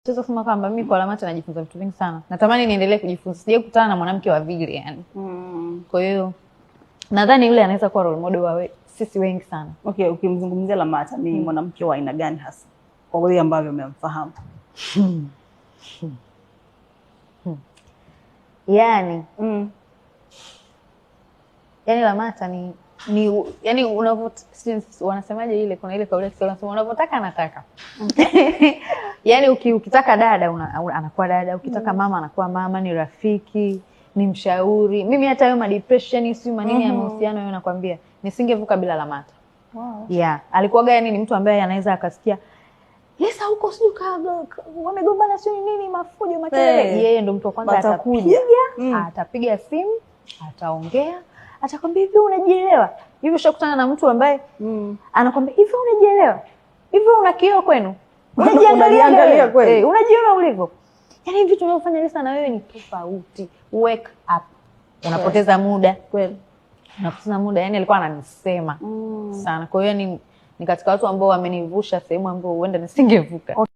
Sasa kusema kwamba mimi kwa Lamata najifunza vitu vingi sana. Natamani niendelee kujifunza. Sijawahi kukutana na mwanamke wa vile yani. Kwa hiyo nadhani yule anaweza kuwa role model wa sisi wengi sana. Okay, ukimzungumzia Lamata ni mwanamke wa aina gani hasa? Kwa wale ambao umemfahamu. Yani yani Lamata ni yani wanasemaje ile, kuna ile kauli wanasema unapotaka anataka. Yani ukitaka dada anakuwa dada, ukitaka mama anakuwa mama, ni rafiki, ni mshauri. Mimi hata hayo depression si manini ya mahusiano yao nakwambia nisingevuka bila Lamata. Wow. Yeah, alikuwa yani ni mtu ambaye anaweza akasikia Lesa huko sio wamegombana sio nini mafujo makelele. Yeye ndo mtu wa kwanza atakuja, atapiga simu, ataongea, atakwambia hivi unajielewa? Hivi ushakutana na mtu ambaye anakwambia hivi unajielewa? Hivi una kioo kwenu? Unajiangalia kweli? Unajiona ulivyo? Yaani vitu unavyofanya Lesa na wewe ni tofauti. Wake up. Unapoteza muda kweli. Unapoteza muda, yani alikuwa ananisema sana. Kwa hiyo ni katika watu ambao wamenivusha sehemu ambao huenda nisingevuka.